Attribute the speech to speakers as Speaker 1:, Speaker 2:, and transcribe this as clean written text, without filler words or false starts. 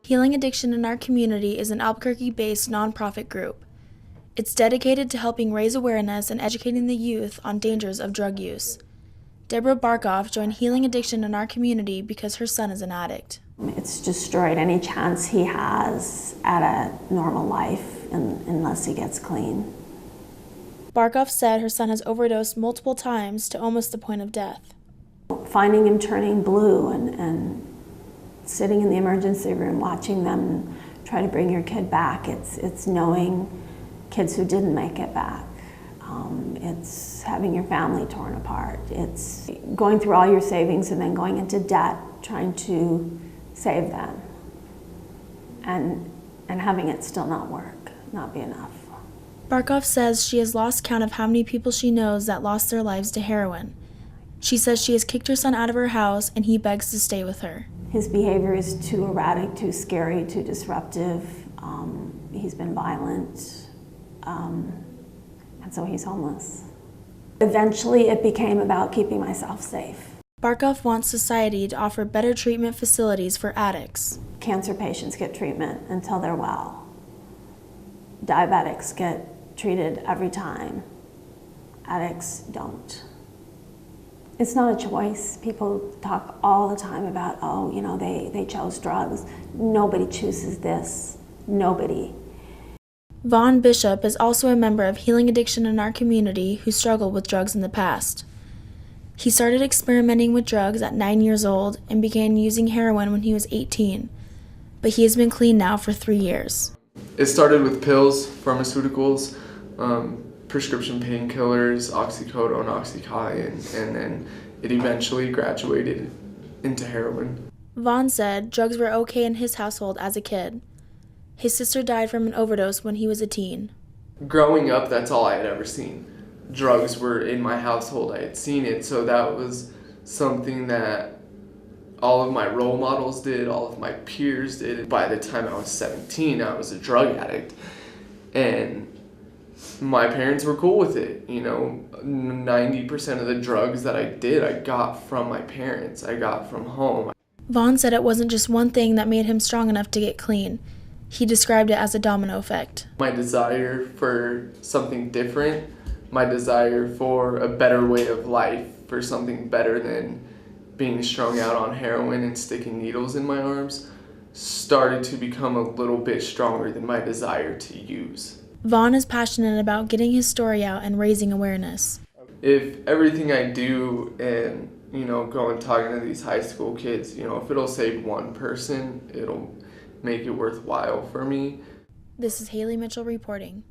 Speaker 1: Healing Addiction in Our Community is an Albuquerque-based nonprofit group. It's dedicated to helping raise awareness and educating the youth on dangers of drug use. Deborah Barkoff joined Healing Addiction in Our Community because her son is an addict.
Speaker 2: It's destroyed any chance he has at a normal life unless he gets clean.
Speaker 1: Barkoff said her son has overdosed multiple times to almost the point of death.
Speaker 2: Finding him turning blue and sitting in the emergency room watching them try to bring your kid back, it's knowing kids who didn't make it back. It's having your family torn apart. It's going through all your savings and then going into debt trying to save them and having it still not work, not be enough.
Speaker 1: Barkoff says she has lost count of how many people she knows that lost their lives to heroin. She says she has kicked her son out of her house and he begs to stay with her.
Speaker 2: His behavior is too erratic, too scary, too disruptive. He's been violent, and so he's homeless. Eventually it became about keeping myself safe.
Speaker 1: Barkoff wants society to offer better treatment facilities for addicts.
Speaker 2: Cancer patients get treatment until they're well. Diabetics get treated every time. Addicts don't. It's not a choice. People talk all the time about, oh, you know, they chose drugs. Nobody chooses this. Nobody.
Speaker 1: Vaughn Bishop is also a member of Healing Addiction in Our Community who struggled with drugs in the past. He started experimenting with drugs at 9 years old and began using heroin when he was 18, but he has been clean now for 3 years.
Speaker 3: It started with pills, pharmaceuticals, prescription painkillers, oxycodone, oxycontin, and then it eventually graduated into heroin.
Speaker 1: Vaughn said drugs were okay in his household as a kid. His sister died from an overdose when he was a teen.
Speaker 3: Growing up, that's all I had ever seen. Drugs were in my household, I had seen it, so that was something that all of my role models did, all of my peers did. By the time I was 17, I was a drug addict, and my parents were cool with it. You know, 90% of the drugs that I did, I got from my parents, I got from home.
Speaker 1: Vaughn said it wasn't just one thing that made him strong enough to get clean. He described it as a domino effect.
Speaker 3: My desire for something different, my desire for a better way of life, for something better than being strung out on heroin and sticking needles in my arms, started to become a little bit stronger than my desire to use.
Speaker 1: Vaughn is passionate about getting his story out and raising awareness.
Speaker 3: If everything I do and, go and talking to these high school kids, if it'll save one person, it'll make it worthwhile for me.
Speaker 1: This is Haley Mitchell reporting.